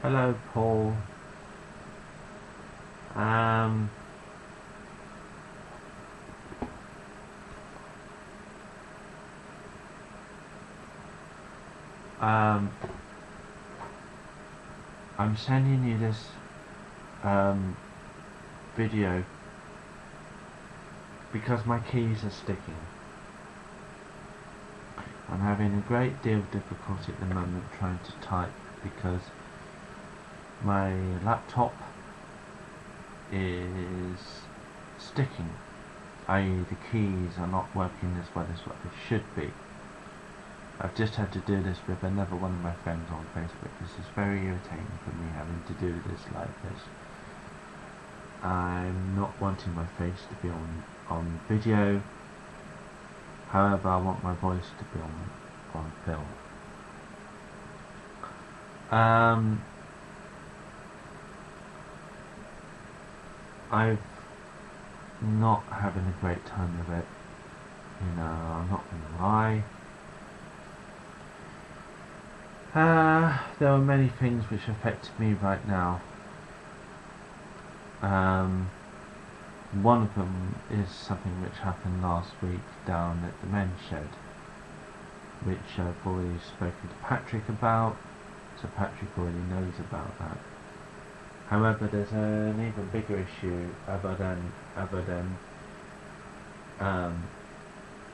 Hello, Paul. Um, um, I'm sending you this um, video because my keys are sticking. I'm having a great deal of difficulty at the moment trying to type because my laptop is sticking, i.e. the keys are not working as well as what they should be. I've just had to do this with another one of my friends on Facebook. This is very irritating for me having to do this like this. I'm not wanting my face to be on video, however I want my voice to be on film. I've not having a great time with it, I'm not gonna lie. There are many things which affect me right now. One of them is something which happened last week down at the men's shed, which I've already spoken to Patrick about, so Patrick already knows about that. However, there's an even bigger issue other than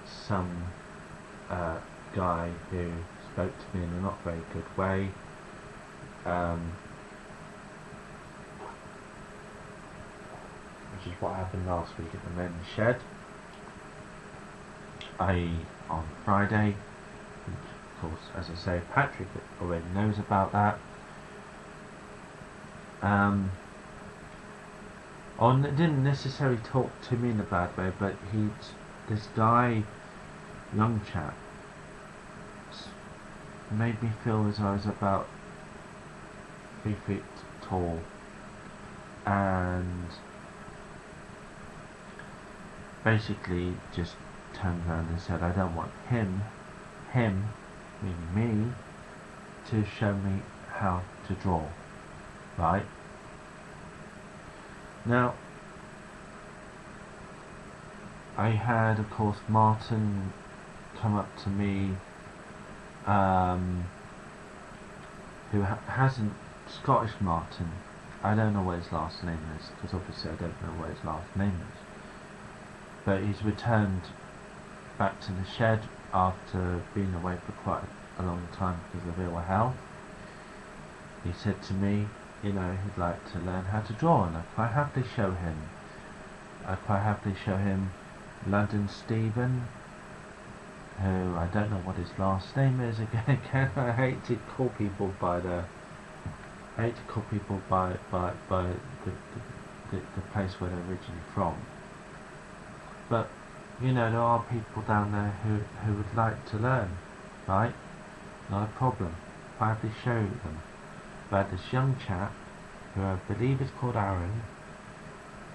some guy who spoke to me in a not very good way. Which is what happened last week at the men's shed, i.e. on Friday, which of course, as I say, Patrick already knows about that. It didn't necessarily talk to me in a bad way, but this guy, young chap, made me feel as I was about 3 feet tall, and basically just turned around and said, I don't want him, meaning me, to show me how to draw, right? Now, I had, of course, Martin come up to me, who hasn't, Scottish Martin, I don't know what his last name is, because obviously I don't know what his last name is, but he's returned back to the shed after being away for quite a long time because of ill health. He said to me, he'd like to learn how to draw, and I'd quite happily show him London Stephen, who I don't know what his last name is again. I hate to call people by the place where they're originally from, but there are people down there who would like to learn, right? Not a problem. I have to show them. But this young chap, who I believe is called Aaron,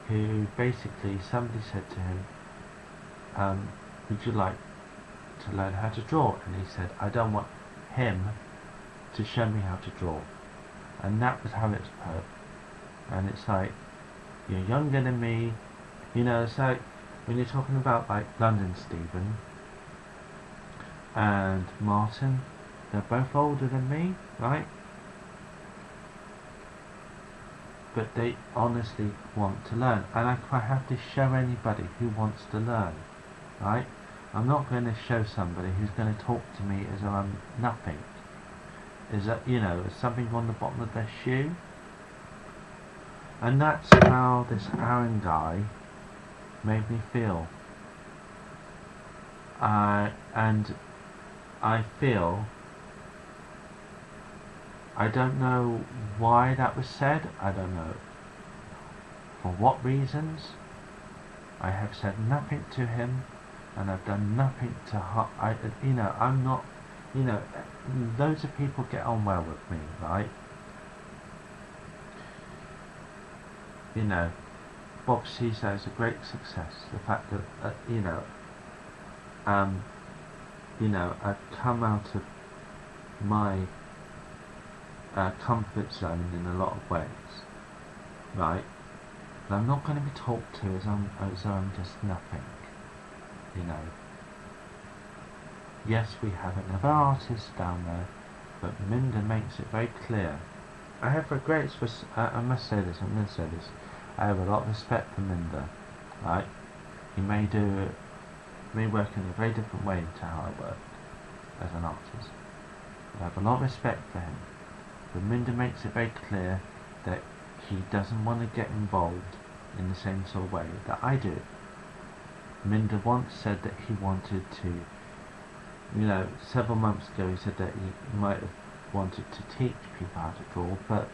who basically somebody said to him, would you like to learn how to draw? And he said, I don't want him to show me how to draw. And that was how it's put. And it's like, you're younger than me, it's like when you're talking about like London Stephen and Martin, they're both older than me, right? But they honestly want to learn, and I quite have to show anybody who wants to learn, right? I'm not going to show somebody who's going to talk to me as though I'm nothing, as something on the bottom of their shoe. And that's how this Aaron guy made me feel. And I feel, I don't know why that was said, I don't know for what reasons. I have said nothing to him, and I've done nothing to I'm not, loads of people get on well with me, right? Bob sees that as a great success. The fact that I've come out of my comfort zone in a lot of ways, right? And I'm not going to be talked to as though I'm just nothing, you know. Yes, we have another artist down there, but Minda makes it very clear. I have regrets for, I must say this, I'm going to say this, I have a lot of respect for Minda, right? He may work in a very different way to how I work as an artist. I have a lot of respect for him, but Minda makes it very clear that he doesn't want to get involved in the same sort of way that I do. Minda once said that he wanted to, you know, several months ago he said that he might have wanted to teach people how to draw, but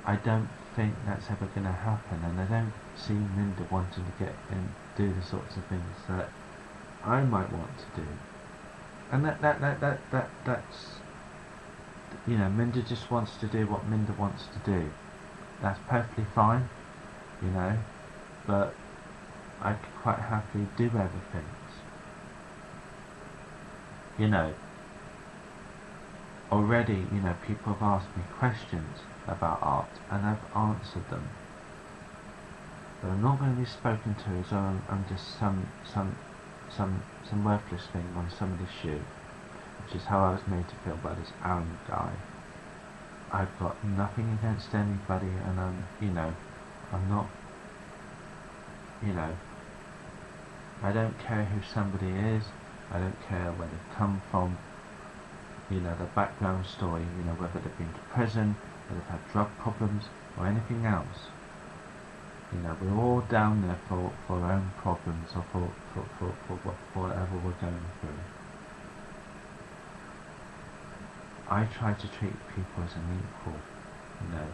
I don't think that's ever going to happen, and I don't see Minda wanting to get and do the sorts of things that I might want to do. And that's, you know, Minda just wants to do what Minda wants to do. That's perfectly fine, you know, but I could quite happily do other things. You know, already, you know, people have asked me questions about art, and I've answered them. But I'm not going to be spoken to as though I'm just some worthless thing on somebody's shoe, which is how I was made to feel by this Aaron guy. I've got nothing against anybody, and I'm not, you know, I don't care who somebody is, I don't care where they've come from, you know, the background story, you know, whether they've been to prison, whether they've had drug problems, or anything else. You know, we're all down there for our own problems, or for whatever we're going through. I try to treat people as an equal, you know.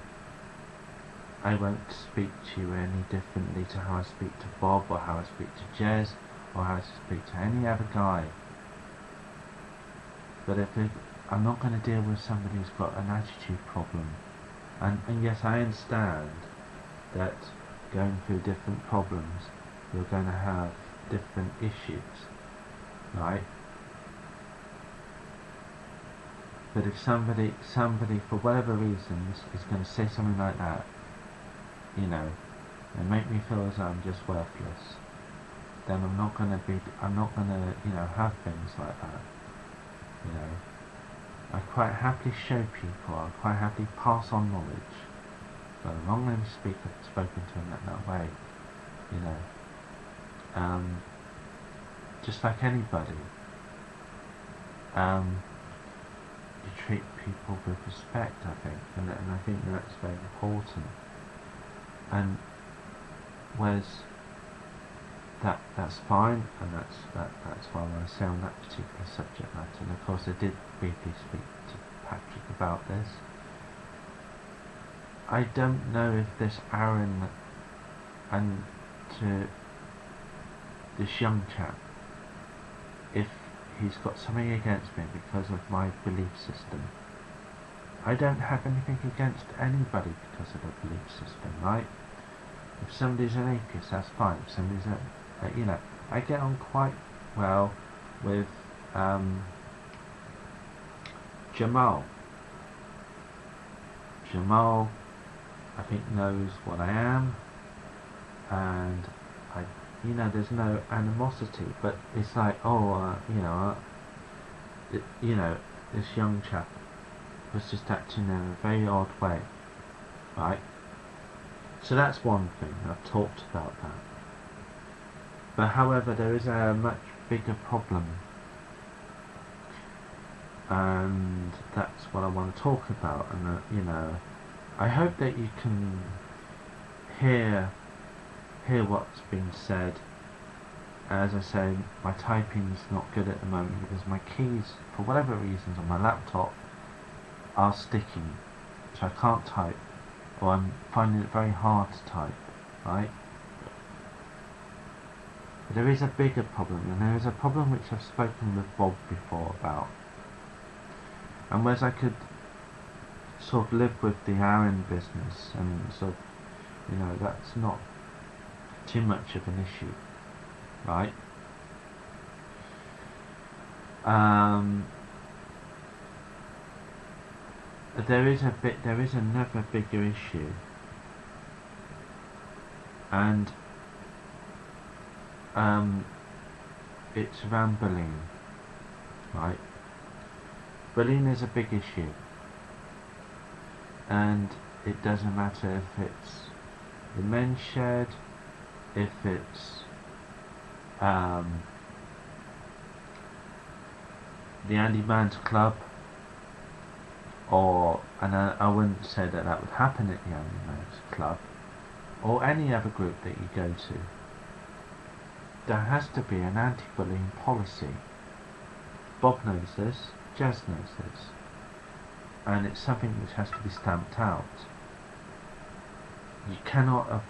I won't speak to you any differently to how I speak to Bob, or how I speak to Jez, or how I speak to any other guy. But I'm not going to deal with somebody who's got an attitude problem. And yes, I understand that going through different problems, you're going to have different issues, right? But if somebody for whatever reasons is going to say something like that, you know, and make me feel as though I'm just worthless, then I'm not going to, you know, have things like that. You know, I quite happily show people, I quite happily pass on knowledge, but I'm not going to be spoken to in that way, you know. Just like anybody, you treat people with respect, I think, and I think that's very important. And whereas that's fine, and that's why I want to say on that particular subject matter. And of course, I did briefly speak to Patrick about this. I don't know if this Aaron and to this young chap, if he's got something against me because of my belief system. I don't have anything against anybody because of a belief system, right? If somebody's an atheist, that's fine. If somebody's you know, I get on quite well with Jamal. Jamal, I think, knows what I am, and you know, there's no animosity, but it's like, you know, this young chap was just acting in a very odd way, right? So that's one thing, I've talked about that. But however, there is a much bigger problem, and that's what I want to talk about. And you know, I hope that you can hear what's being said. As I say, my typing's not good at the moment because my keys, for whatever reasons, on my laptop are sticking, so I can't type, or I'm finding it very hard to type, right? But there is a bigger problem, and there is a problem which I've spoken with Bob before about. And whereas I could sort of live with the Aaron business, and sort of, you know, that's not too much of an issue, right? there is another bigger issue, and it's around bullying, right? Bullying is a big issue, and it doesn't matter if it's the men's shed, if it's the Andy Man's Club, and I wouldn't say that would happen at the Andy Man's Club, or any other group that you go to. There has to be an anti-bullying policy. Bob knows this, Jazz knows this, and it's something which has to be stamped out. You cannot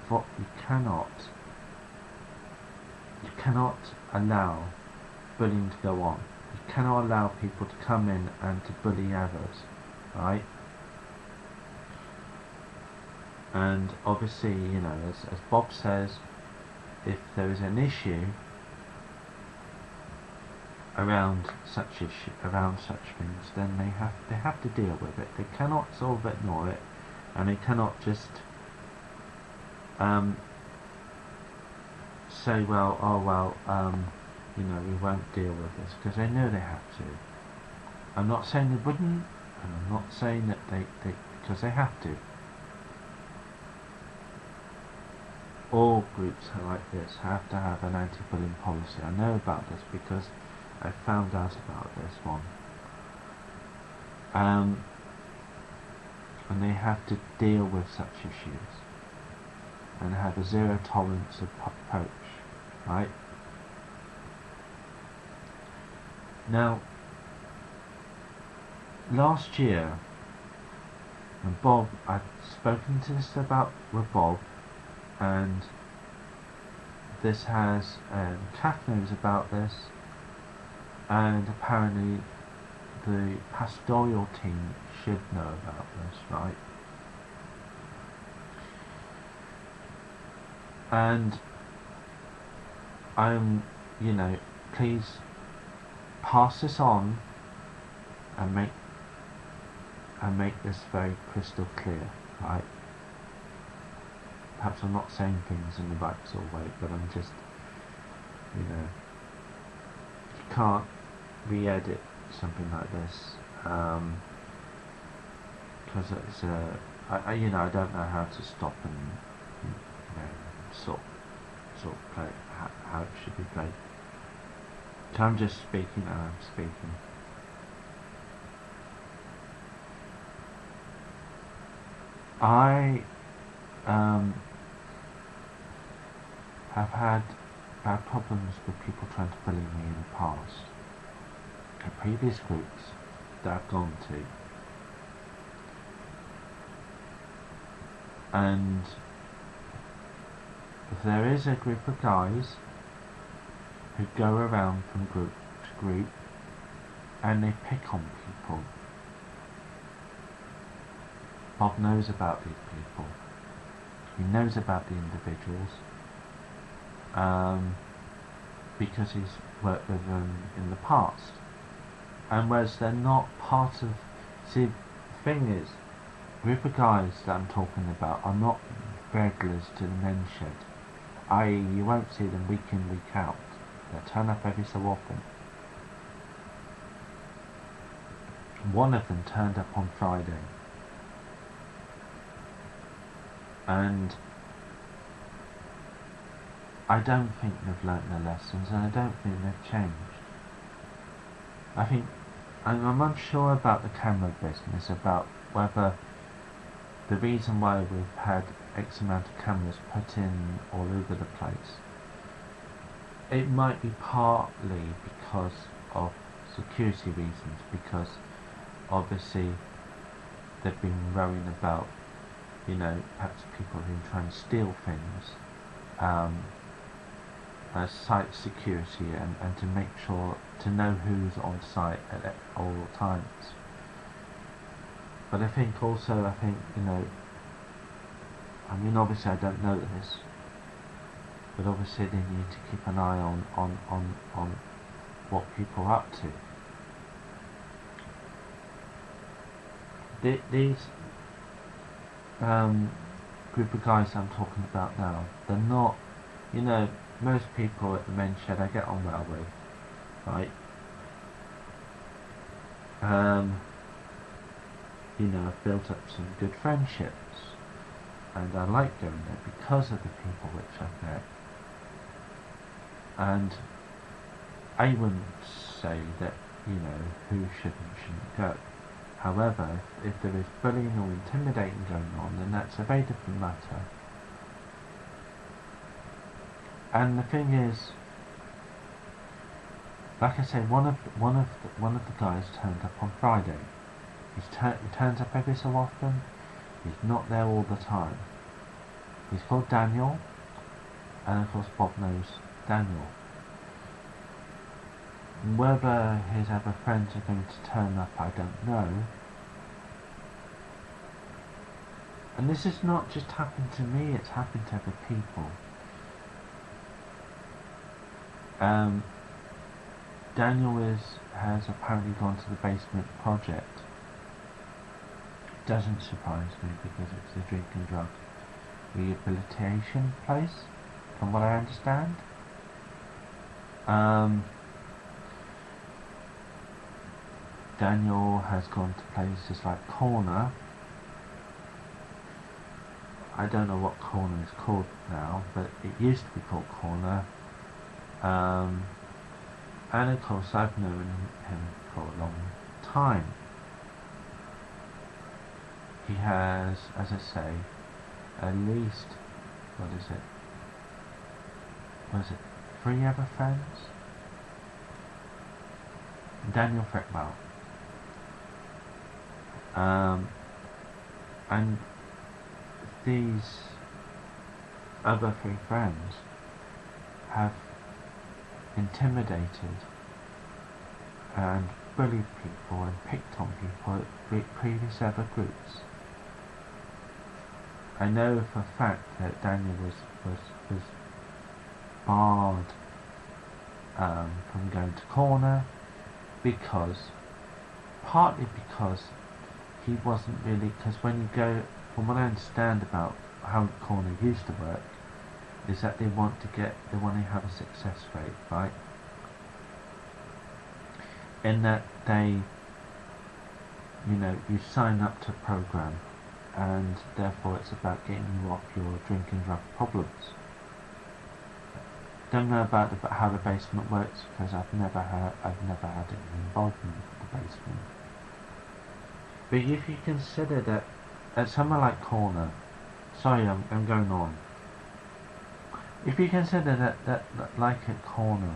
allow bullying to go on. You cannot allow people to come in and to bully others, right? And obviously, you know, as Bob says, if there is an issue around such things, then they have to deal with it. They cannot sort of ignore it, and they cannot just say, well, you know, we won't deal with this, because they know they have to. I'm not saying they wouldn't, and I'm not saying that they because they have to. All groups like this have to have an anti-bullying policy. I know about this because I found out about this one. And they have to deal with such issues and have a zero tolerance approach, right? Now, last year, and Bob, I'd spoken to this about with Bob, and this has, Kath knows about this, and apparently the pastoral team should know about this, right? And you know, please pass this on and make this very crystal clear, right? Perhaps I'm not saying things in the right sort of way, but I'm just, you know, you can't re-edit something like this, because it's you know, I don't know how to stop and, you know, sort of play how it should be played. So I'm just speaking and I'm speaking. I have had bad problems with people trying to bully me in the past, at previous groups that I've gone to, and if there is a group of guys who go around from group to group and they pick on people, Bob knows about these people. He knows about the individuals, because he's worked with them in the past. And whereas they're not part of... See, the thing is, the group of guys that I'm talking about are not regulars to the men's shed. I.e., you won't see them week in, week out. They turn up every so often. One of them turned up on Friday, and I don't think they've learnt their lessons, and I don't think they've changed. I think I'm unsure about the camera business, about whether the reason why we've had X amount of cameras put in all over the place, it might be partly because of security reasons, because obviously they've been worrying about, you know, perhaps people who are trying to steal things, site security, and to make sure to know who's on site at all times. But I think also, you know, I mean, obviously I don't know this, but obviously they need to keep an eye on what people are up to. these group of guys I'm talking about now, they're not, you know, most people at the men's shed I get on well with, right? You know, I've built up some good friendships, and I like going there because of the people which I've met. And I wouldn't say that, you know, who should and shouldn't go. However, if there is bullying or intimidating going on, then that's a very different matter. And the thing is, like I say, one of the guys turned up on Friday. He turns up every so often. He's not there all the time. He's called Daniel, and of course Bob knows Daniel. Whether his other friends are going to turn up, I don't know. And this has not just happened to me, it's happened to other people. Daniel has apparently gone to the basement project. Doesn't surprise me because it's a drink and drug rehabilitation place, from what I understand. Daniel has gone to places like Corner. I don't know what Corner is called now, but it used to be called Corner. And of course I've known him for a long time. He has, as I say, at least, what is it, 3 other friends? Daniel Fretwell. And these other 3 friends have intimidated and bullied people and picked on people at previous other groups. I know for a fact that Daniel was barred from going to Corner partly because he wasn't really, because when you go, from what I understand about how Corner used to work, is that they want to have a success rate, right? In that they, you know, you sign up to a program, and therefore it's about getting you off your drink and drug problems. Don't know about how the basement works because I've never had any involvement with the basement. But if you consider that at somewhere like Corner, sorry, I'm going on. If you consider that like at Corner,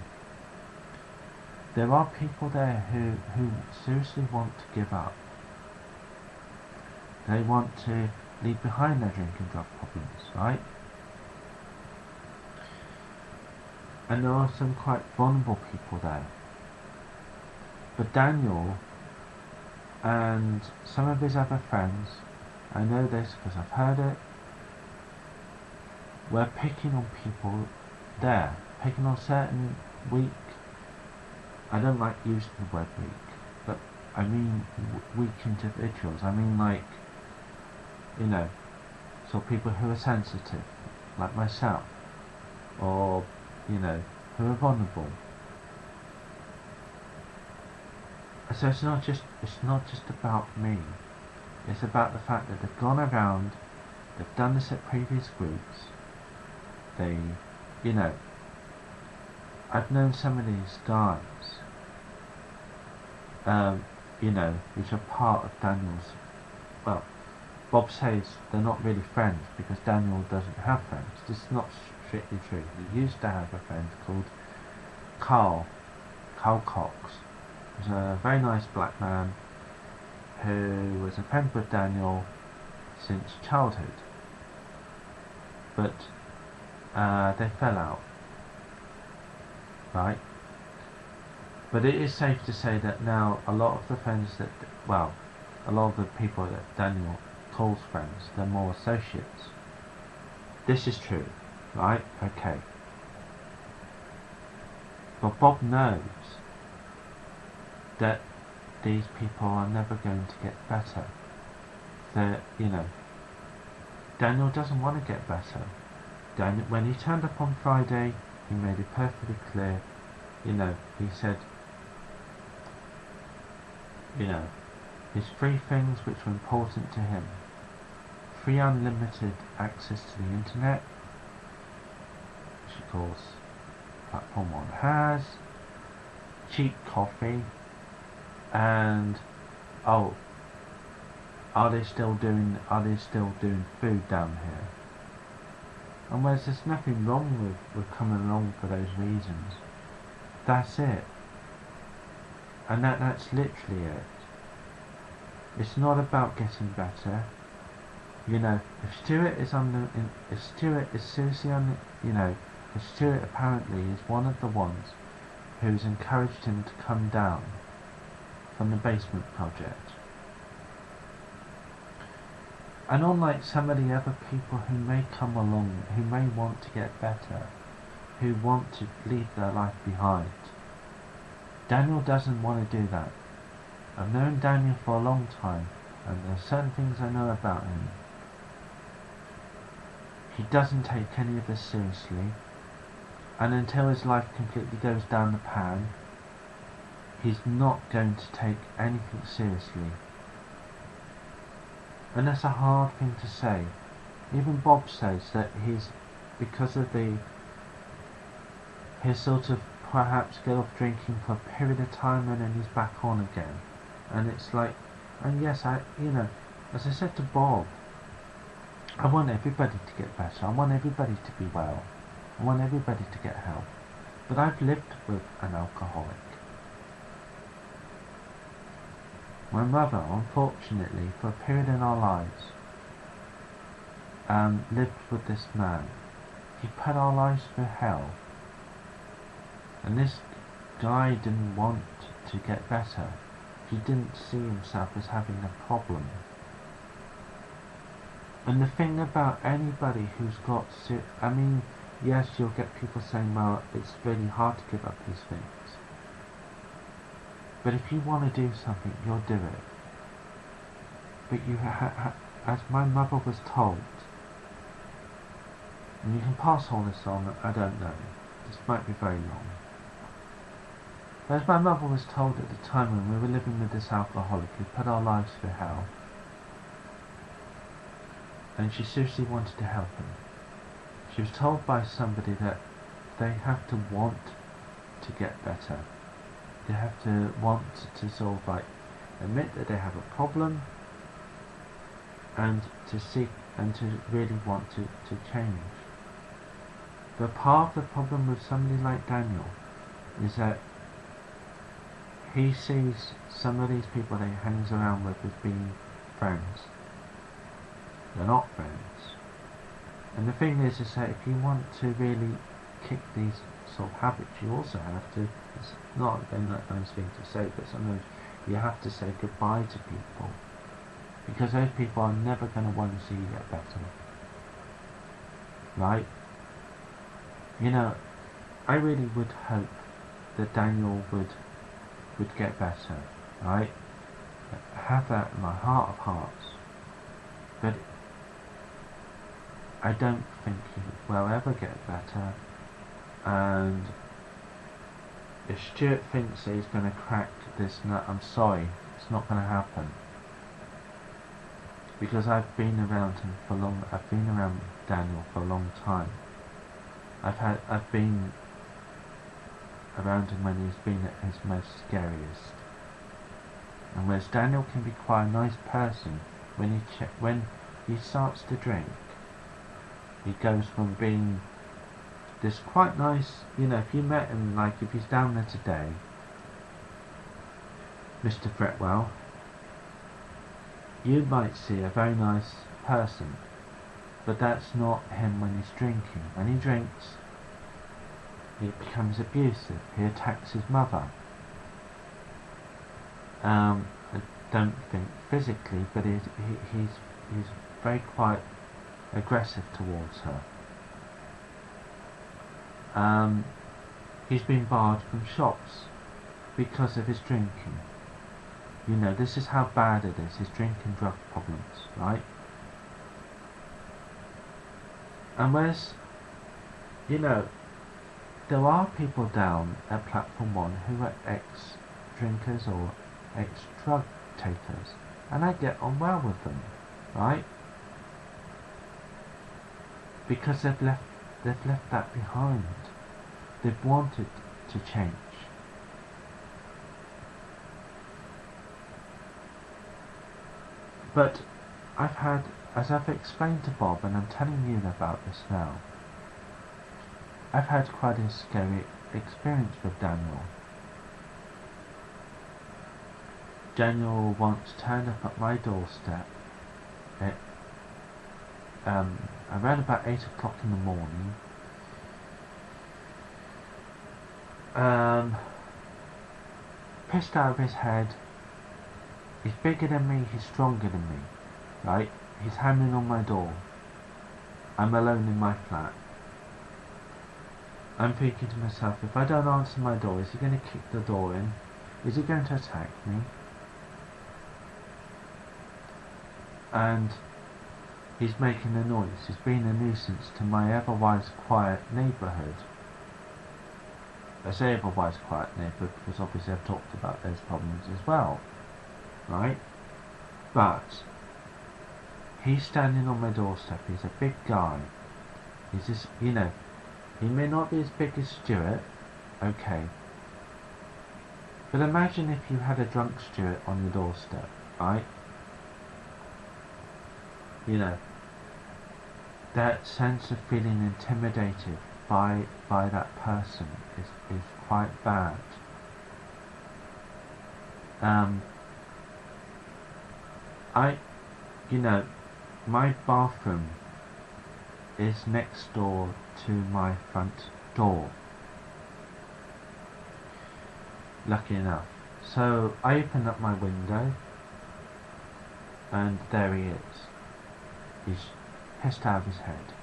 there are people there who seriously want to give up. They want to leave behind their drink and drug problems, right? And there are some quite vulnerable people there. But Daniel and some of his other friends, I know this because I've heard it, were picking on people there, picking on certain weak, I don't like using the word weak, but I mean weak individuals. I mean, like, you know, so people who are sensitive, like myself, or, you know, who are vulnerable. So it's not just about me. It's about the fact that they've gone around, they've done this at previous groups. They, you know, I've known some of these guys, you know, which are part of Daniel's, well, Bob says they're not really friends because Daniel doesn't have friends. This is not strictly true. He used to have a friend called Carl Cox. He was a very nice black man who was a friend with Daniel since childhood. But they fell out, right? But it is safe to say that now a lot of the friends that, well, a lot of the people that Daniel calls friends, they're more associates. This is true, right? Okay. But Bob knows that these people are never going to get better. that, you know, Daniel doesn't want to get better. Daniel, when he turned up on Friday, he made it perfectly clear, you know, he said, you know, his three things which were important to him: free unlimited access to the internet, which of course Platform One has, cheap coffee, and oh, are they still doing food down here? And whereas there's nothing wrong with coming along for those reasons, that's it. And that's literally it. It's not about getting better. You know, if Stuart is seriously you know, if Stuart apparently is one of the ones who's encouraged him to come down from the basement project. And unlike some of the other people who may come along, who may want to get better, who want to leave their life behind, Daniel doesn't want to do that. I've known Daniel for a long time, and there are certain things I know about him. He doesn't take any of this seriously, and until his life completely goes down the pan, he's not going to take anything seriously. And that's a hard thing to say. Even Bob says that he's, because of his sort of perhaps get off drinking for a period of time and then he's back on again. And it's like, and yes, you know, as I said to Bob, I want everybody to get better. I want everybody to be well. I want everybody to get help. But I've lived with an alcoholic. My mother, unfortunately, for a period in our lives, lived with this man. He put our lives through hell. And this guy didn't want to get better. He didn't see himself as having a problem. And the thing about anybody who's got I mean, yes, you'll get people saying, well, it's really hard to give up these things. But if you want to do something, you'll do it. But you as my mother was told, and you can pass all this on, I don't know, this might be very long. But as my mother was told at the time when we were living with this alcoholic who put our lives through hell, and she seriously wanted to help him, she was told by somebody that they have to want to get better. They have to want to sort of like admit that they have a problem and to seek and to really want to change. But part of the problem with somebody like Daniel is that he sees some of these people that he hangs around with as being friends. They're not friends. And the thing is that if you want to really kick these sort of habits, you also have to, it's not a nice thing to say, but sometimes you have to say goodbye to people, because those people are never going to want to see you get better. Right? You know, I really would hope that Daniel would get better, right? I have that in my heart of hearts. But I don't think he will ever get better, and if Stuart thinks that he's going to crack this nut, I'm sorry, it's not going to happen. Because I've been around him for long. I've been around Daniel for a long time. I've been around him when he's been at his most scariest. And whereas Daniel can be quite a nice person, when he starts to drink, he goes from being this quite nice, you know, if you met him, like if he's down there today, Mr. Fretwell, you might see a very nice person, but that's not him when he's drinking. When he drinks, he becomes abusive. He attacks his mother. I don't think physically, but he's very quite aggressive towards her. He's been barred from shops because of his drinking. You know, this is how bad it is, his drink and drug problems, right? And whereas, you know, there are people down at Platform 1 who are ex-drinkers or ex-drug takers, and I get on well with them, right? Because they've left that behind. They've wanted to change. But I've had, as I've explained to Bob, and I'm telling you about this now, I've had quite a scary experience with Daniel. Daniel once turned up at my doorstep at around about 8 o'clock in the morning. Pissed out of his head. He's bigger than me, he's stronger than me, right? He's hammering on my door. I'm alone in my flat. I'm thinking to myself, if I don't answer my door, is he going to kick the door in? Is he going to attack me? And he's making a noise. He's being a nuisance to my otherwise quiet neighbourhood. I say otherwise quiet neighbourhood because obviously I've talked about those problems as well, right? But he's standing on my doorstep. He's a big guy. He's just, you know, he may not be as big as Stuart, okay. But imagine if you had a drunk Stuart on your doorstep, right? You know, that sense of feeling intimidated by that person is quite bad. You know, my bathroom is next door to my front door. Lucky enough. So I open up my window and there he is. He's pissed out of his head.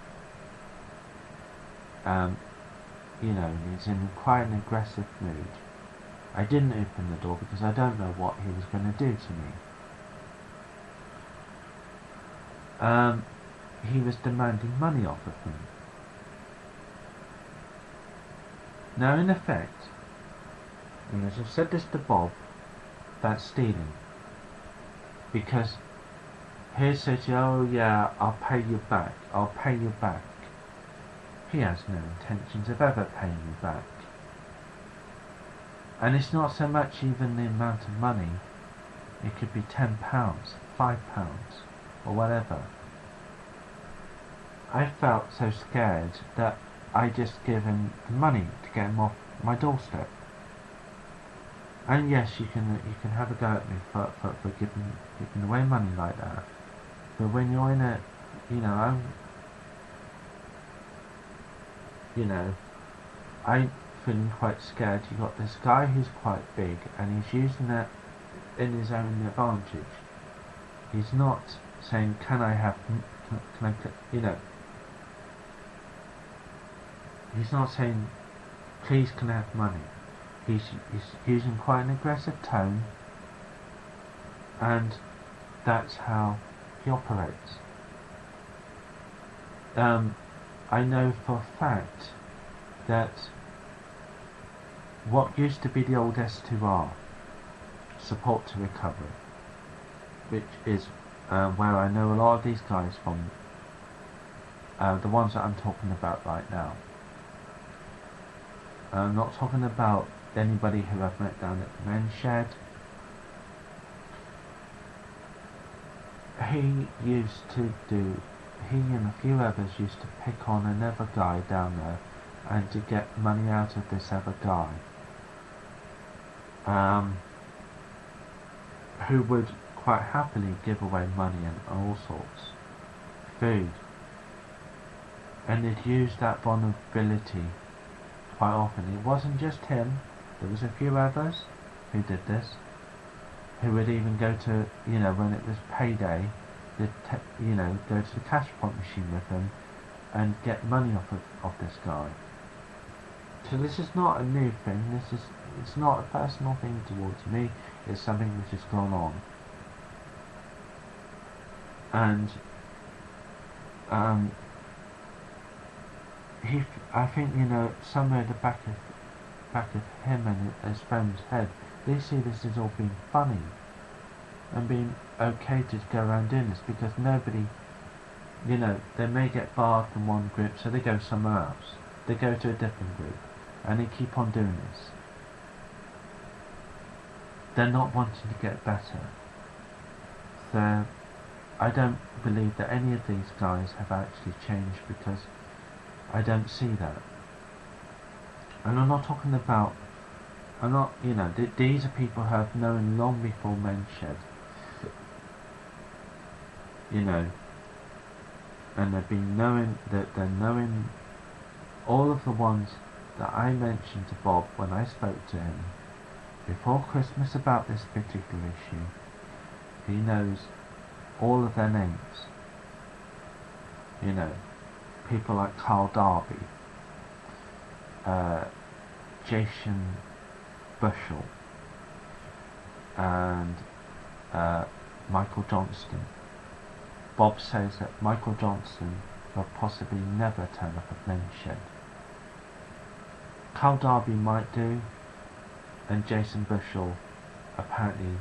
You know, he's in quite an aggressive mood. I didn't open the door because I don't know what he was going to do to me. He was demanding money off of me. Now in effect, and as I've said this to Bob, that's stealing. Because he says, oh yeah, I'll pay you back, I'll pay you back. He has no intentions of ever paying you back. And it's not so much even the amount of money, it could be £10, £5, or whatever. I felt so scared that I just give him the money to get him off my doorstep. And yes, you can have a go at me for giving away money like that. But when you're in a, I'm feeling quite scared. You got this guy who's quite big, and he's using that in his own advantage. He's not saying, "Can I have?" He's not saying, "Please, can I have money?" He's using quite an aggressive tone, and that's how he operates. I know for a fact that what used to be the old S2R, support to recovery, which is where I know a lot of these guys from, the ones that I'm talking about right now. I'm not talking about anybody who I've met down at the men's shed. He and a few others used to pick on another guy down there and to get money out of this other guy, who would quite happily give away money and all sorts, food, and they'd use that vulnerability quite often. It wasn't just him, there was a few others who did this, who would even go to, when it was payday, they'd go to the cash point machine with him and get money off this guy. So this is not a new thing. It's not a personal thing towards me. It's something which has gone on. And I think, somewhere at the back of him and his friend's head, they see this as all being funny and being okay to go around doing this, because nobody, they may get barred from one group, so they go somewhere else. They go to a different group, and they keep on doing this. They're not wanting to get better. So I don't believe that any of these guys have actually changed, because I don't see that. And I'm not talking about, these are people who have known long before men shed. And they've been knowing, that they're knowing all of the ones that I mentioned to Bob when I spoke to him before Christmas about this particular issue. He knows all of their names. People like Carl Darby, Jason Bushell, and Michael Johnston. Bob says that Michael Johnston will possibly never turn up at Men's Shed. Carl Darby might do, and Jason Bushell apparently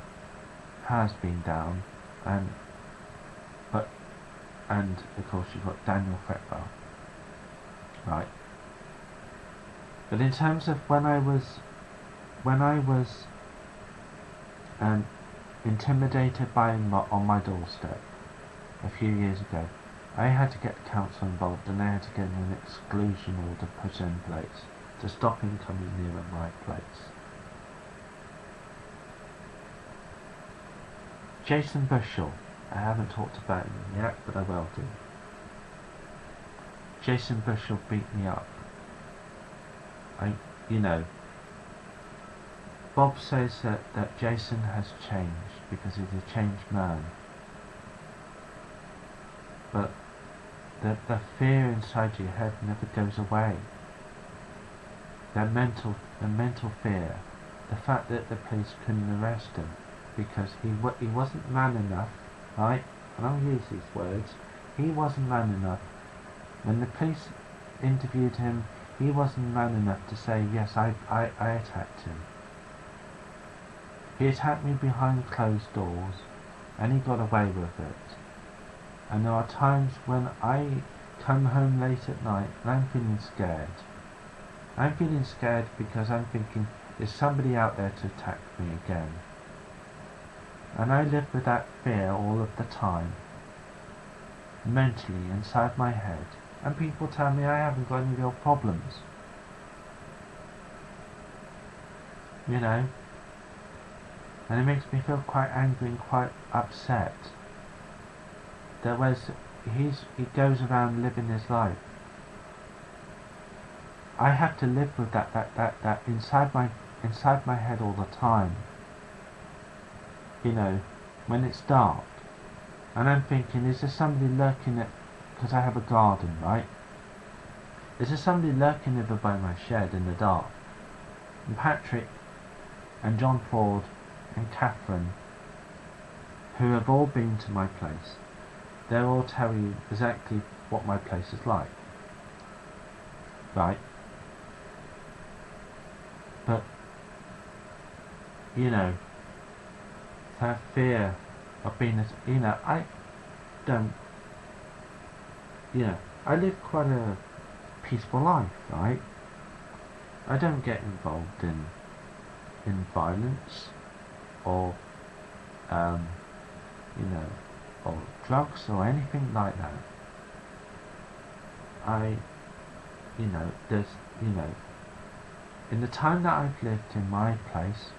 has been down, and of course you've got Daniel Fretwell, right? But in terms of when I was intimidated by him on my doorstep a few years ago, I had to get council involved, and I had to get an exclusion order put in place to stop him coming near my place. Jason Bushell, I haven't talked about him yet, but I will do. Jason Bushell beat me up. Bob says that Jason has changed because he's a changed man. But the fear inside your head never goes away. The mental fear. The fact that the police couldn't arrest him because he wasn't man enough, right? And I'll use these words. He wasn't man enough. When the police interviewed him, he wasn't man enough to say, yes, I attacked him. He attacked me behind closed doors, and he got away with it. And there are times when I come home late at night and I'm feeling scared. I'm feeling scared because I'm thinking, there's somebody out there to attack me again. And I live with that fear all of the time, mentally inside my head. And people tell me I haven't got any real problems. And it makes me feel quite angry and quite upset. That he goes around living his life. I have to live with that inside my head all the time. When it's dark. And I'm thinking, is there somebody lurking at, because I have a garden, right? Is there somebody lurking over by my shed in the dark? And Patrick and John Ford and Catherine, who have all been to my place, they'll all tell you exactly what my place is like. Right? But, that fear of being, I don't, I live quite a peaceful life, right? I don't get involved in violence or, or drugs or anything like that. In the time that I've lived in my place,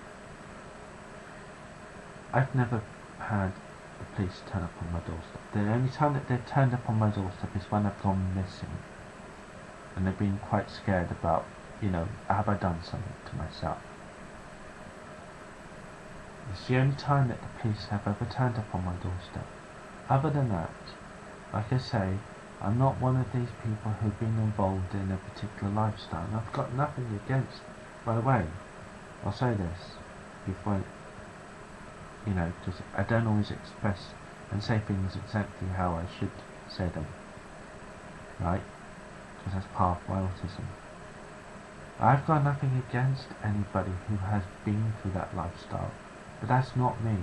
I've never had the police turn up on my doorstep. The only time that they've turned up on my doorstep is when I've gone missing. And they've been quite scared about, have I done something to myself? It's the only time that the police have ever turned up on my doorstep. Other than that, like I say, I'm not one of these people who've been involved in a particular lifestyle. And I've got nothing against, by the way, I'll say this before you know, because I don't always express and say things exactly how I should say them, right? Because that's part of my autism. I've got nothing against anybody who has been through that lifestyle, but that's not me.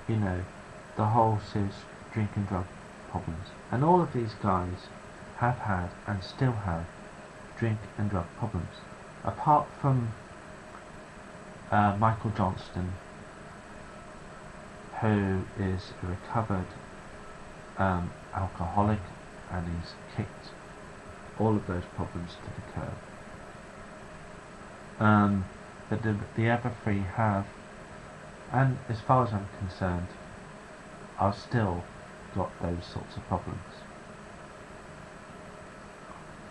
You know, the whole serious drink and drug problems. And all of these guys have had and still have drink and drug problems. Apart from Michael Johnston, who is a recovered alcoholic and he's kicked all of those problems to the curb. But the other three have, and as far as I'm concerned, I've still got those sorts of problems.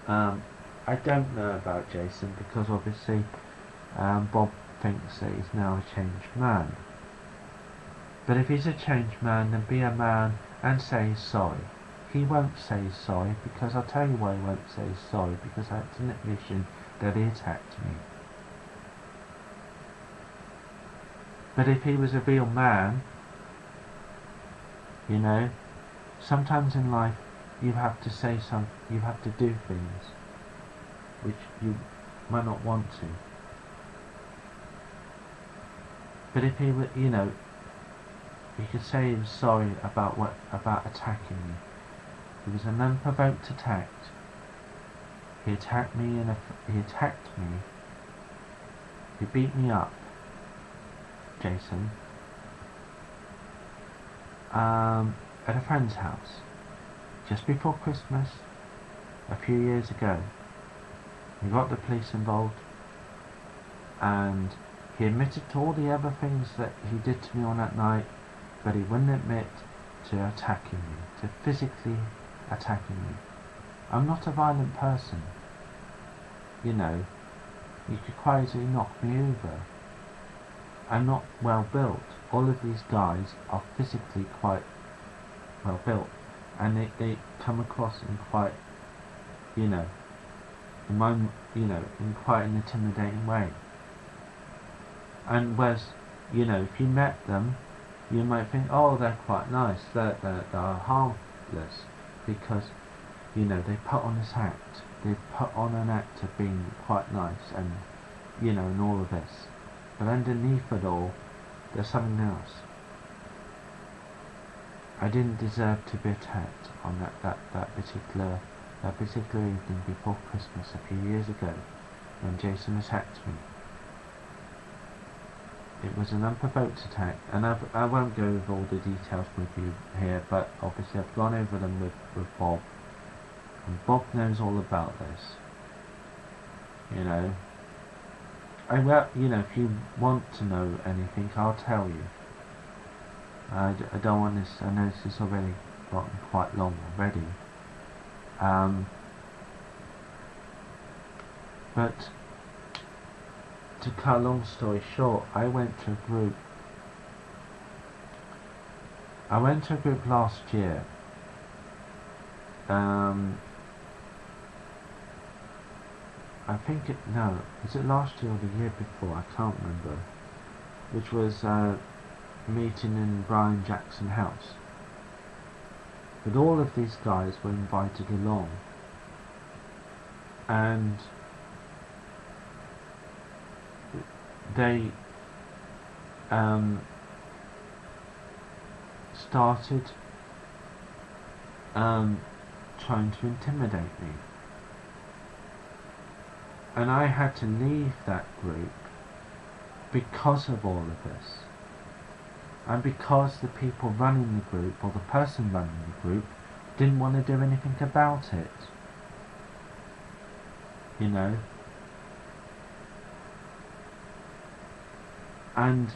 I don't know about Jason because obviously Bob thinks that he's now a changed man. But if he's a changed man, then be a man and say sorry. He won't say sorry because I'll tell you why he won't say sorry, because that's an admission that he attacked me. But if he was a real man, you know, sometimes in life you have to say you have to do things which you might not want to. But if he were, you know, he could say he was sorry about attacking me. It was an unprovoked attack. He attacked me He beat me up, Jason, at a friend's house just before Christmas a few years ago. He got the police involved, and he admitted to all the other things that he did to me on that night, but he wouldn't admit to attacking me, to physically attacking me. I'm not a violent person. You know, you could quite easily knock me over. I'm not well built. All of these guys are physically quite well built, and they come across in quite, you know, in quite an intimidating way. And whereas, you know, if you met them, you might think, oh, they're quite nice, they're harmless, because, you know, they put on this act. They put on an act of being quite nice, and, you know, and all of this. But underneath it all, there's something else. I didn't deserve to be attacked on that particular evening before Christmas a few years ago, when Jason attacked me. It was an unprovoked attack, and I won't go over all the details with you here, but obviously I've gone over them with Bob, and Bob knows all about this. You know, you know, if you want to know anything, I'll tell you. I don't want this. I know this has already gotten quite long already. But to cut a long story short, I went to a group last year. I think is it last year or the year before? I can't remember. Which was meeting in Brian Jackson House. But all of these guys were invited along, and they started trying to intimidate me, and I had to leave that group because of all of this, and because the people running the group, or the person running the group, didn't want to do anything about it. You know? And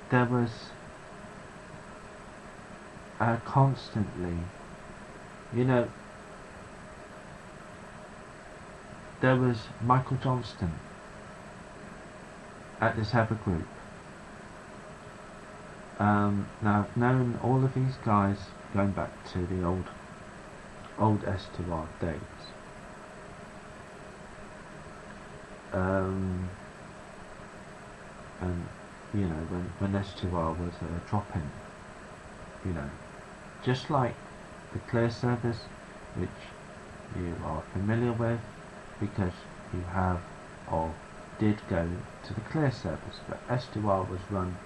there was constantly, you know, there was Michael Johnston at this other group. Now I've known all of these guys going back to the old Estoril days. and when S2R was dropping, just like the clear service, which you are familiar with because you have or did go to the clear service, but S2R was run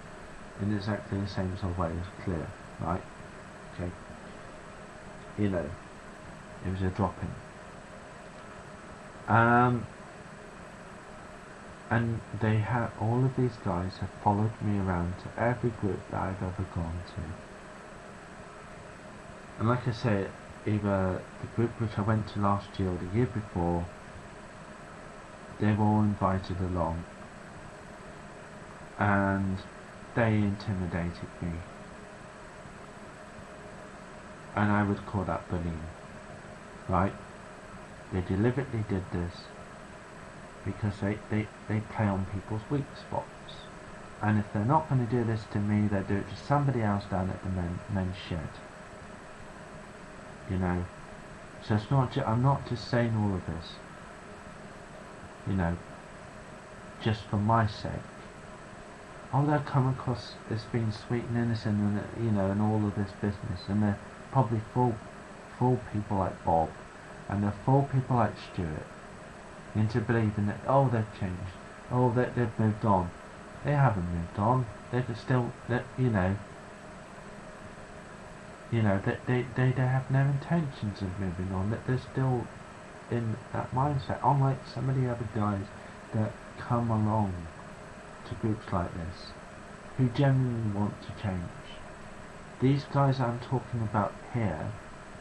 in exactly the same sort of way as clear, right? Okay, it was a drop-in. And they have, all of these guys have followed me around to every group that I've ever gone to. And like I said, either the group which I went to last year or the year before, they were all invited along, and they intimidated me, and I would call that bullying, right? They deliberately did this because they play on people's weak spots, and if they're not going to do this to me, they'll do it to somebody else down at the men's shed. So it's not I'm not just saying all of this, just for my sake. Oh, they'll come across as being sweet and innocent, and and all of this business, and they're probably fool people like Bob, and they're fool people like Stuart into believing that they've changed, they've moved on. They haven't moved on. They're still that they have no intentions of moving on, that they're still in that mindset, unlike some of the other guys that come along to groups like this, who genuinely want to change. These guys I'm talking about here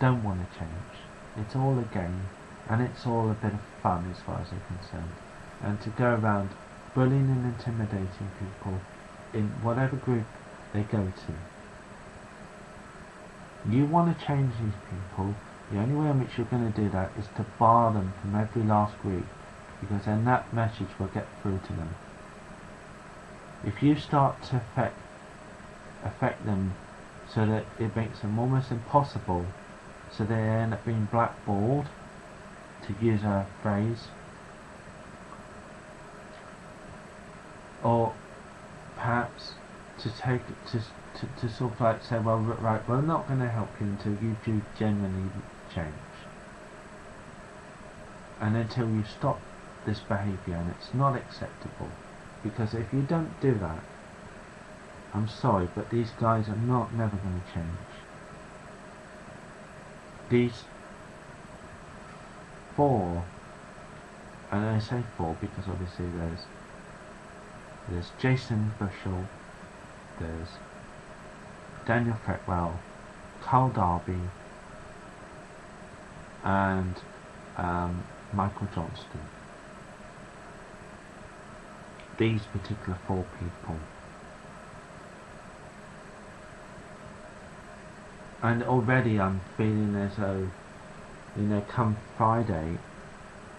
don't want to change. It's all a game, and it's all a bit of fun as far as they're concerned. And to go around bullying and intimidating people in whatever group they go to. You want to change these people, the only way in which you're going to do that is to bar them from every last group, because then that message will get through to them. If you start to affect them so that it makes them almost impossible, so they end up being blackballed, to use a phrase, or perhaps to take to sort of like say, well, right, we're not going to help you until you do genuinely change, and until you stop this behaviour, and it's not acceptable. Because if you don't do that, I'm sorry, but these guys are never going to change. These four, and I say four because obviously there's Jason Bushell, there's Daniel Fretwell, Carl Darby, and Michael Johnston. These particular four people. And already I'm feeling as though, come Friday,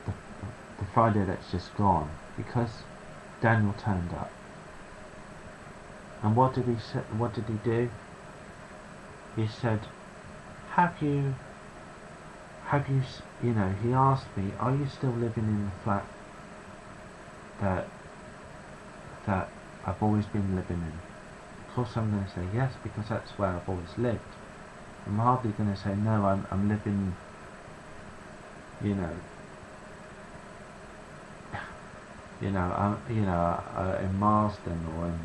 the Friday that's just gone, because Daniel turned up. And what did he do? He said, have you, he asked me, are you still living in the flat that I've always been living in? Of course I'm going to say yes, because that's where I've always lived. I'm hardly going to say no, I'm living, in Marsden or in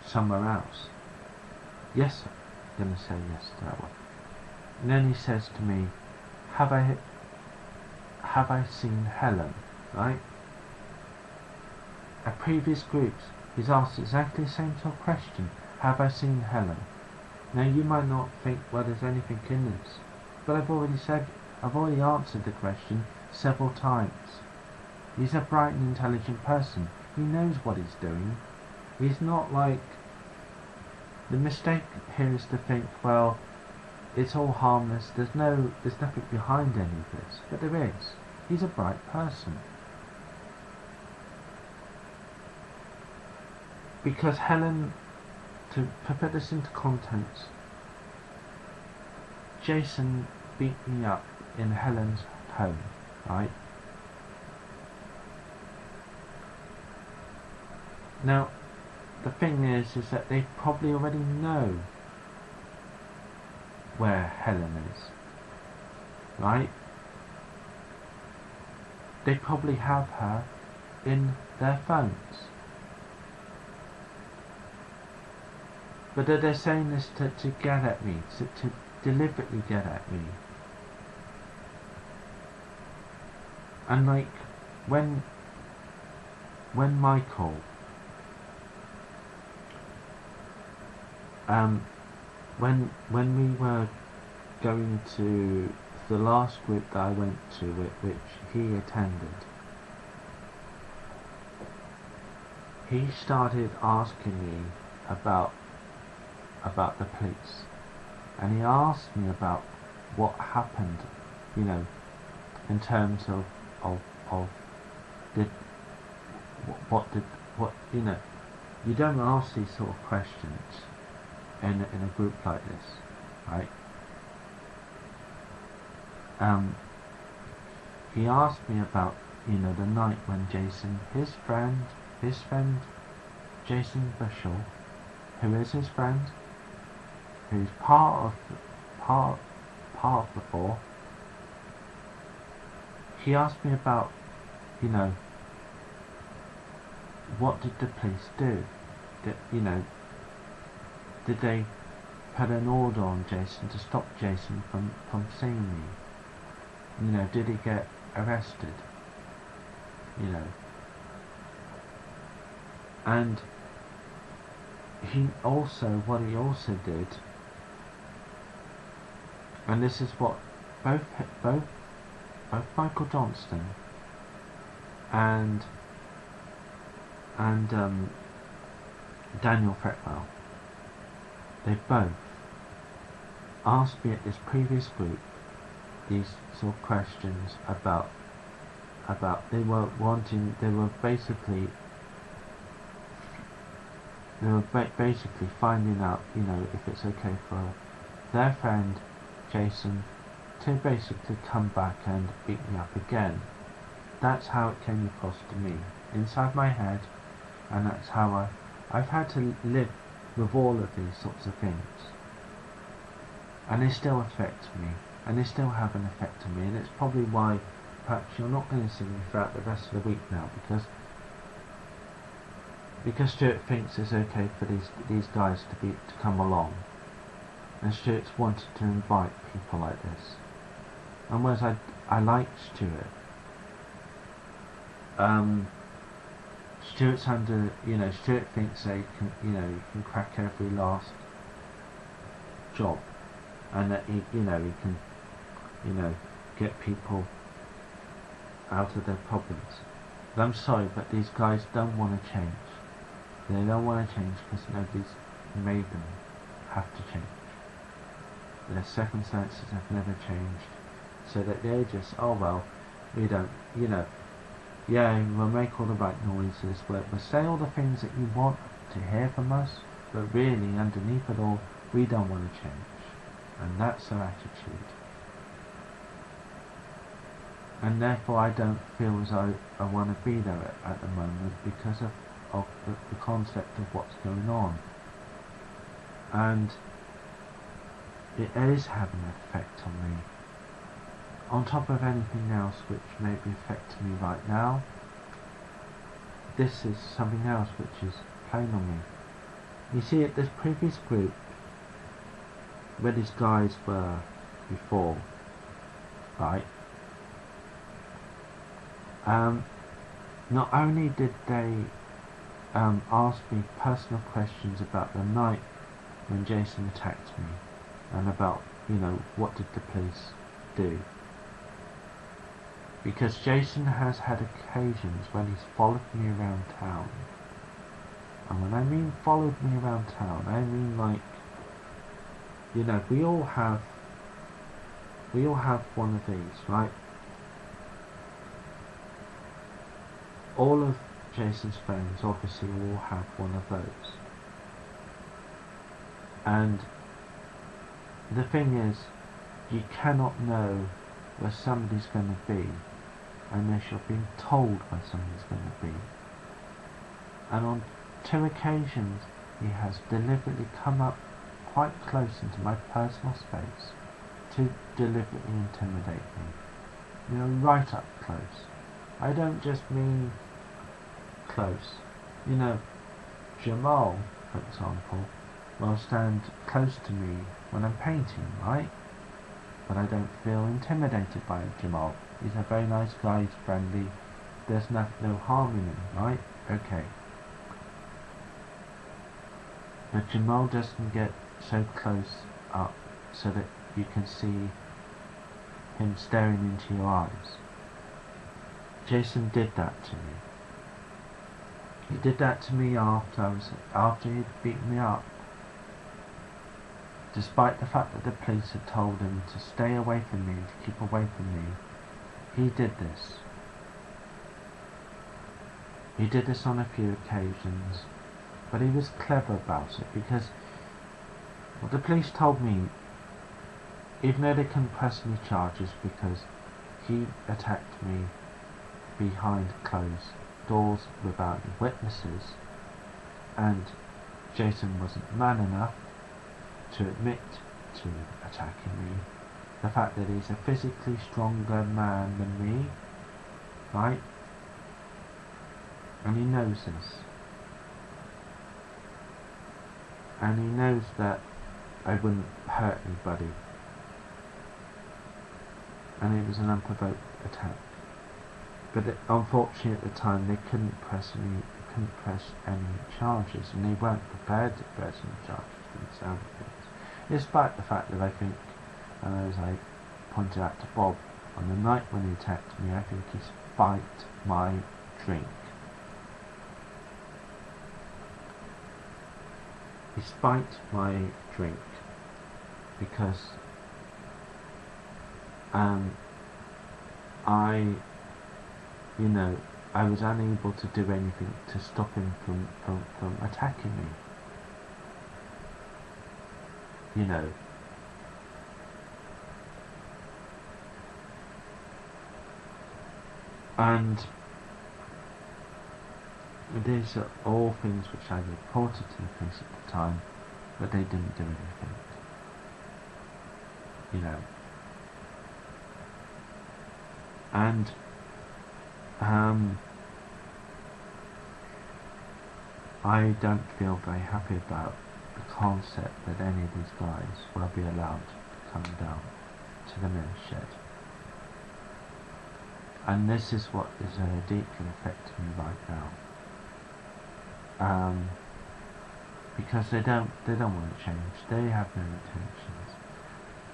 somewhere else. Yes, I'm going to say yes to that one. And then he says to me, have I seen Helen? Right? At previous groups, he's asked exactly the same sort of question. Have I seen Helen? Now you might not think, well, there's anything in this, but I've already answered the question several times. He's a bright and intelligent person. He knows what he's doing. He's not like, the mistake here is to think, well, it's all harmless, there's nothing behind any of this, but there is. He's a bright person. Because Helen, to put this into context, Jason beat me up in Helen's home, right? Now, the thing is that they probably already know where Helen is, right? They probably have her in their phones. But they're saying this to get at me, to deliberately get at me. And like, when Michael, when we were going to the last group that I went to, which he attended, he started asking me about the police, and he asked me about what happened, you know, in terms of did what you know, you don't ask these sort of questions in a group like this, right? He asked me about, you know, the night when Jason, his friend Jason Bushell, who is his friend, who's part of the four. He asked me about, you know, what did the police do? Did they put an order on Jason to stop Jason from seeing me? You know, did he get arrested? You know. And what he also did, and this is what both Michael Johnston and Daniel Fretwell, they both asked me at this previous group these sort of questions about they were basically finding out, you know, if it's okay for their friend Jason to basically come back and beat me up again. That's how it came across to me inside my head, and that's how I've had to live with all of these sorts of things, and they still affect me, and they still have an effect on me, and it's probably why perhaps you're not going to see me throughout the rest of the week now, because Stuart thinks it's okay for these guys to come along, and Stuart's wanted to invite people like this. And whereas I like Stuart, Stuart's under, you know, Stuart thinks they can, you know, he can crack every last job, and that he can, you know, get people out of their problems. But I'm sorry, but these guys don't want to change. They don't want to change because nobody's made them have to change. Their circumstances have never changed, so that they're just, oh well, we don't, you know, yeah, we'll make all the right noises, we'll say all the things that you want to hear from us, but really underneath it all, we don't want to change. And that's their attitude. And therefore I don't feel as though I want to be there at the moment, because of the concept of what's going on. And it is having an effect on me, on top of anything else which may be affecting me right now. This is something else which is playing on me. You see, at this previous group where these guys were before, right, not only did they ask me personal questions about the night when Jason attacked me, and about, you know, what did the police do, because Jason has had occasions when he's followed me around town. And when I mean followed me around town, I mean, like, you know, we all have one of these, right? All of Jason's friends obviously all have one of those. And the thing is, you cannot know where somebody's going to be unless you're being told where somebody's going to be. And 2 occasions he has deliberately come up quite close into my personal space to deliberately intimidate me. Right up close. I don't just mean close. Jamal, for example, will stand close to me when I'm painting, right? But I don't feel intimidated by Jamal. He's a very nice guy, he's friendly. There's no harm in him, right? Okay. But Jamal doesn't get so close up so that you can see him staring into your eyes. Jason did that to me. He did that to me after he'd beaten me up. Despite the fact that the police had told him to stay away from me, to keep away from me, he did this. He did this on a few occasions, but he was clever about it because what the police told me, even though they couldn't press any charges because he attacked me behind closed doors without any witnesses, and Jason wasn't man enough to admit to attacking me. The fact that he's a physically stronger man than me, right? And he knows this. And he knows that I wouldn't hurt anybody. And it was an unprovoked attack. But unfortunately at the time they couldn't press any charges, and they weren't prepared to press any charges from the sound of things. Despite the fact that I think, and as I pointed out to Bob, on the night when he attacked me, I think he spiked my drink. He spiked my drink because I was unable to do anything to stop him from attacking me. And these are all things which I reported to the police at the time, but they didn't do anything. And I don't feel very happy about the concept that any of these guys will be allowed to come down to the men's shed. And this is what is deeply affecting me right now. Because they don't want to change. They have no intentions.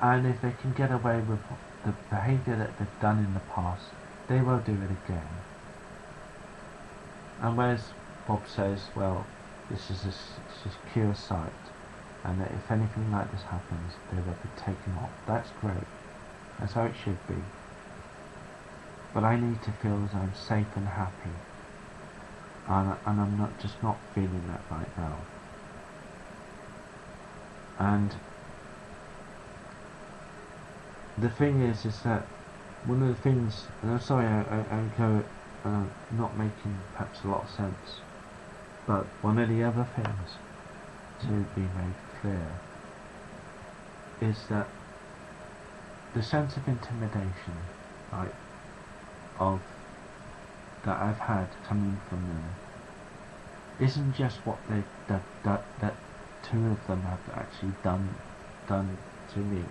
And if they can get away with the behaviour that they've done in the past, they will do it again. And whereas Bob says, well, this is a secure site, and that if anything like this happens, they will be taken off. That's great. That's how it should be. But I need to feel as I'm safe and happy. And I'm not feeling that right now. And the thing is that one of the things, and I'm sorry I go not making perhaps a lot of sense, but one of the other things to be made clear is that the sense of intimidation, right, that I've had coming from them isn't just what that 2 of them have actually done to me.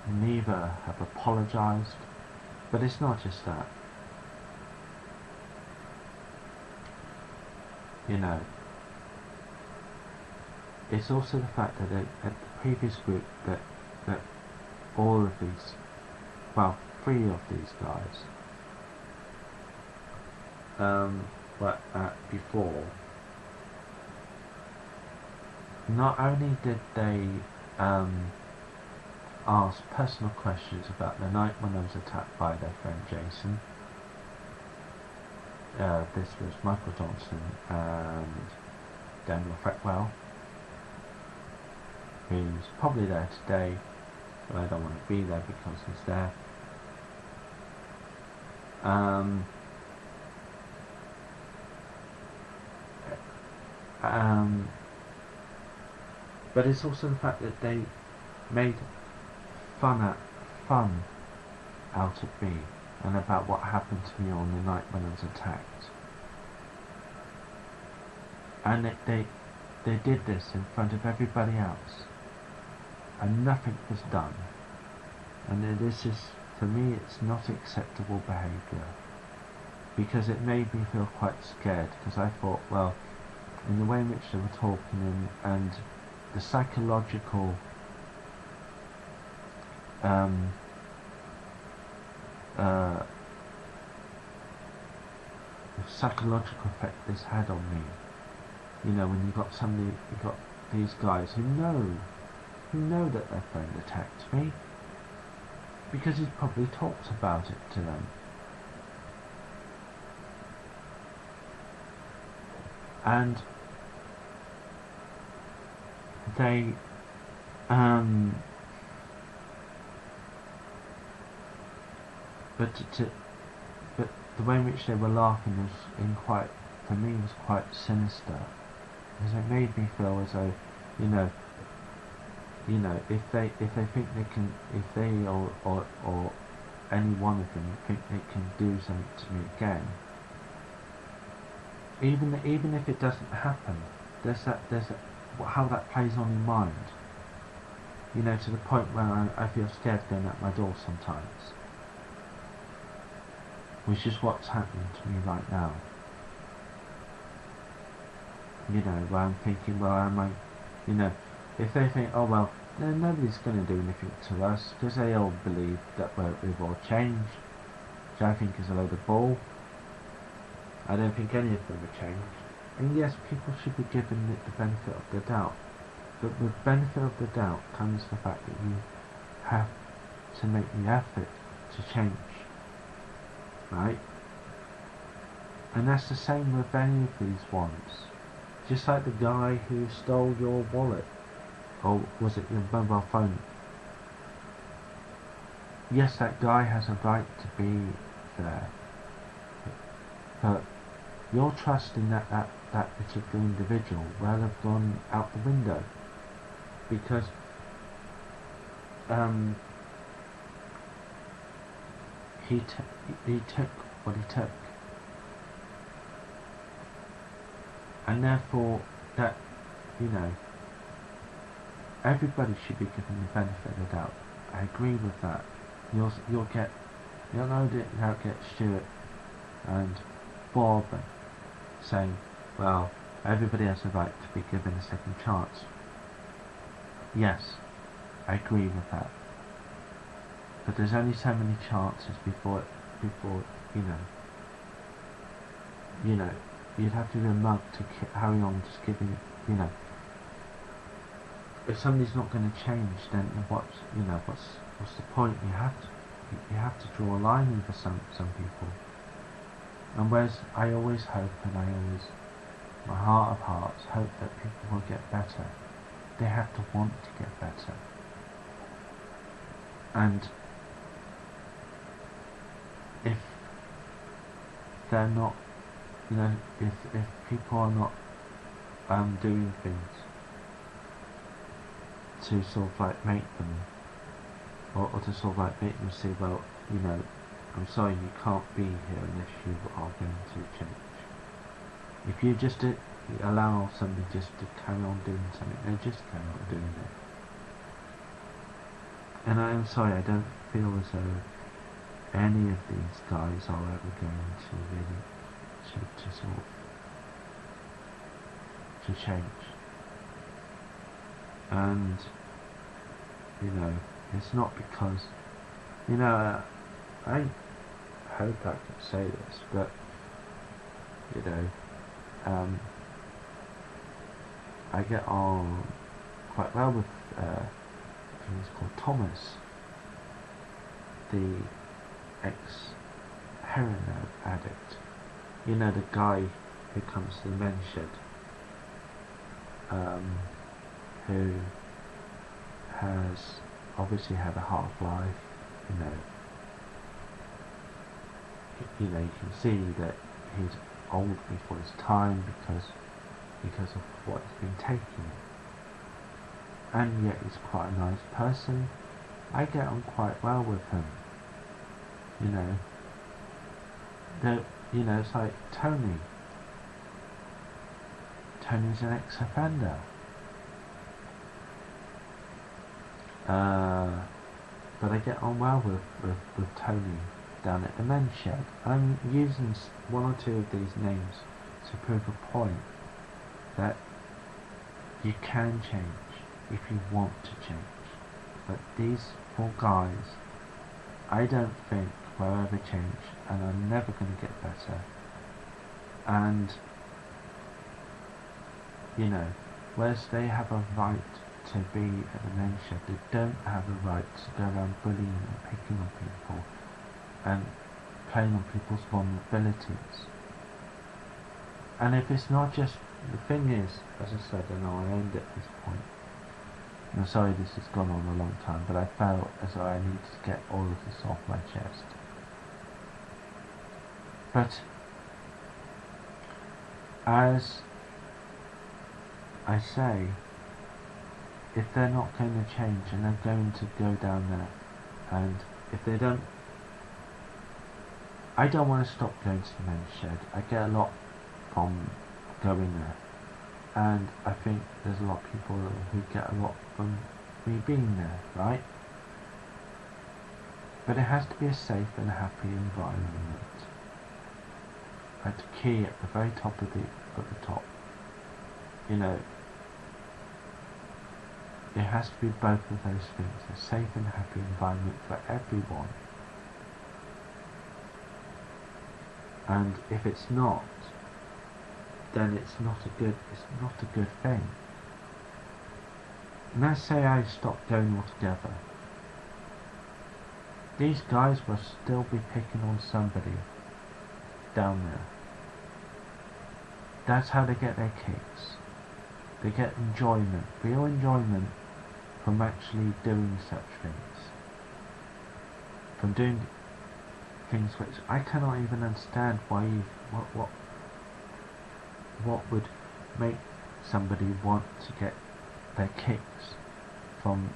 Neither have apologised, but it's not just that. It's also the fact that at the previous group that all of these, well, 3 of these guys were at before, not only did they ask personal questions about the night when I was attacked by their friend Jason. This was Michael Johnson and Daniel Freckwell, who's probably there today, but I don't want to be there because he's there. Um, but it's also the fact that they made fun out of me and about what happened to me on the night when I was attacked. And they did this in front of everybody else, and nothing was done. And this is, for me, it's not acceptable behaviour, because it made me feel quite scared, because I thought, well, in the way in which they were talking and the psychological effect this had on me. You know, when you got these guys who know that their friend attacked me, because he's probably talked about it to them. And they but the way in which they were laughing for me was quite sinister, because it made me feel as though, you know, if they think they can, if they or any one of them think they can do something to me again, even if it doesn't happen, there's how that plays on your mind, you know, to the point where I feel scared going out my door sometimes, which is what's happening to me right now. You know, where I'm thinking, well, am I, you know, if they think, oh well, nobody's going to do anything to us, because they all believe that we've all changed, which I think is a load of bull. I don't think any of them have changed. And yes, people should be given the benefit of the doubt, but with benefit of the doubt comes the fact that you have to make the effort to change, right? And that's the same with any of these ones. Just like the guy who stole your wallet, or was it your mobile phone? Yes, that guy has a right to be there, but your trust in that particular individual will have gone out the window, because he took what he took, and therefore that, you know, everybody should be given the benefit of the doubt. I agree with that. You'll no doubt get Stuart and Bob saying, well, everybody has a right to be given a second chance. Yes, I agree with that. But there's only so many chances before you know, you'd have to be a monk to carry on just giving, you know. If somebody's not going to change, then what's the point? You have to draw a line for some people. And whereas I always hope, and my heart of hearts, hope that people will get better, they have to want to get better. And if they're not, you know, if people are not doing things to sort of like make them, or to sort of like make them say, well, you know, I'm sorry, you can't be here unless you are going to change. If you just allow somebody just to carry on doing something, they just carry on doing it. And I am sorry, I don't feel as though any of these guys are ever going to really to sort of to change. And you know, it's not because, you know, I hope I can say this, but you know, I get on quite well with he's called Thomas, the ex-heroin addict. You know, the guy who comes to the men's shed, who has obviously had a hard life. You know, you can see that he's old before his time, because because of what he's been taking. And yet he's quite a nice person. I get on quite well with him. You know, it's like Tony. Tony's an ex-offender. But I get on well with Tony down at the men's shed. I'm using one or two of these names to prove a point that you can change if you want to change. But these 4 guys, I don't think will ever change, and I'm never going to get better. And you know, whereas they have a right to be at the men's shed, they don't have a right to go around bullying and picking on people and playing on people's vulnerabilities. And if it's not just, the thing is, as I said, and I'll end at this point, I'm sorry this has gone on a long time, but I felt as though I needed to get all of this off my chest. But as I say, if they're not going to change and they're going to go down there, and if they don't, I don't want to stop going to the men's shed. I get a lot from going there, and I think there's a lot of people who get a lot from me being there, right? But it has to be a safe and happy environment. At the key at the very top of the top. You know, it has to be both of those things, a safe and happy environment for everyone. And if it's not, then it's not a good thing. And let's say I stopped going altogether. These guys will still be picking on somebody down there. That's how they get their kicks. They get enjoyment, real enjoyment, from actually doing such things. From doing things which I cannot even understand why what would make somebody want to get their kicks from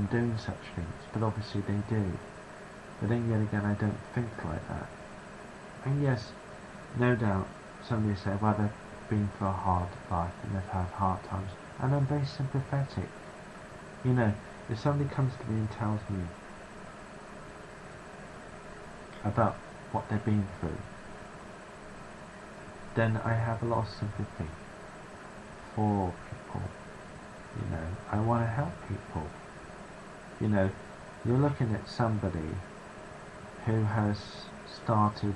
doing such things, but obviously they do. But then yet again, I don't think like that. And yes, no doubt, somebody say, well, they've been through a hard life and they've had hard times, and I'm very sympathetic. You know, if somebody comes to me and tells me about what they've been through, then I have a lot of sympathy for people. You know, I want to help people. You know, you're looking at somebody who has started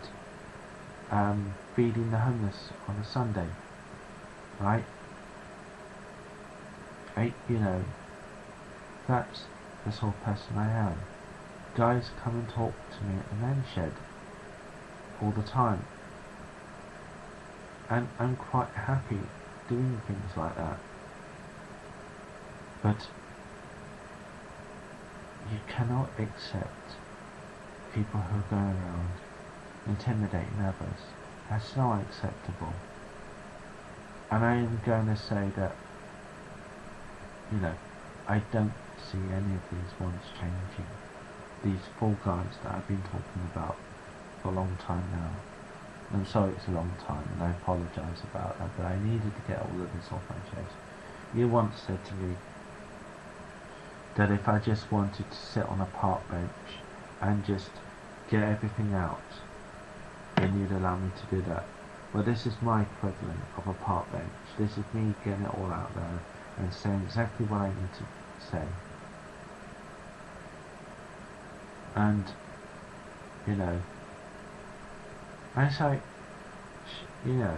feeding the homeless on a Sunday, right? You know, that's the sort of person I am. Guys come and talk to me at the men's shed all the time, and I'm quite happy doing things like that. But you cannot accept people who go around intimidating others. That's not acceptable. And I am going to say that, you know, I don't see any of these ones changing. These 4 guys that I've been talking about for a long time now. I'm sorry it's a long time, and I apologise about that, but I needed to get all of this off my chest. You once said to me that if I just wanted to sit on a park bench and just get everything out, then you'd allow me to do that. Well, this is my equivalent of a park bench. This is me getting it all out there and saying exactly what I need to say. And, you know, I say, you know,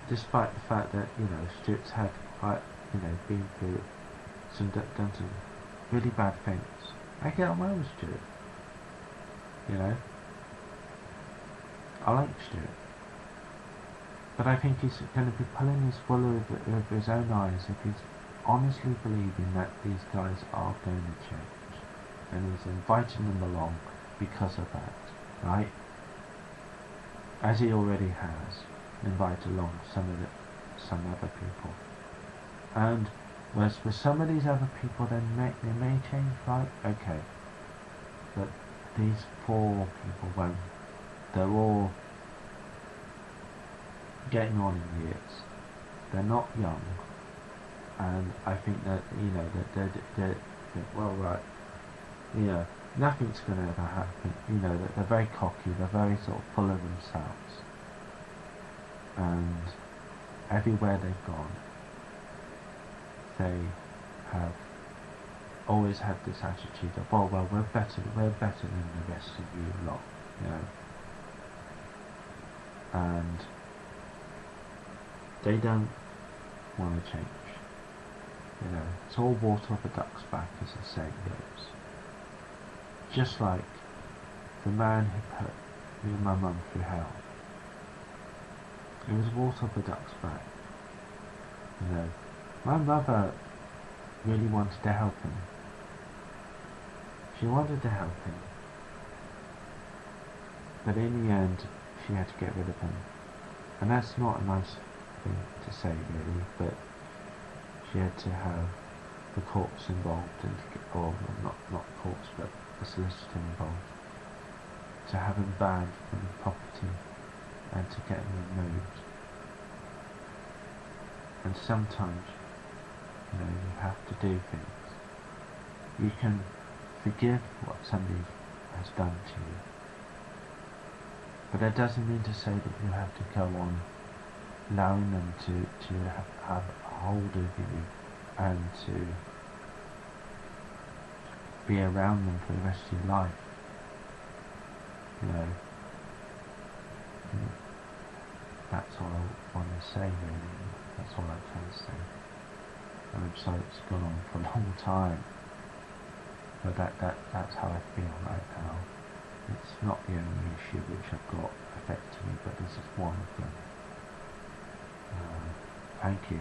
despite the fact that, you know, Stuart's had quite, you know, been through done some really bad things, I get on well with Stuart. You know, I like Stuart, but I think he's going to be pulling his wool over his own eyes if he's honestly believing that these guys are going to change, and he's inviting them along because of that, right? As he already has, invite along some other people. And whereas with some of these other people, they may change, right? Okay, but these 4 people won't. They're all getting on in years. They're not young, and I think that they're well, right. Nothing's going to ever happen. That they're very cocky. They're very sort of full of themselves, and everywhere they've gone, they have always had this attitude of, oh well, we're better than the rest of you lot, and they don't want to change. It's all water off a duck's back, as the saying goes. Just like the man who put me and my mum through hell. It was water off a duck's back. My mother really wanted to help him. She wanted to help him. But in the end, she had to get rid of him. And that's not a nice thing to say, really, but she had to have the courts involved, or not the courts, but the solicitor involved, to have him banned from the property and to get him removed. And sometimes, you have to do things. You can forgive what somebody has done to you, but that doesn't mean to say that you have to go on allowing them to have a hold of you and to be around them for the rest of your life. That's all I want to say, really. That's all I can say. I'm sorry it's gone on for a long time, but that's how I feel right now. It's not the only issue which I've got affecting me, but this is one of them. Thank you.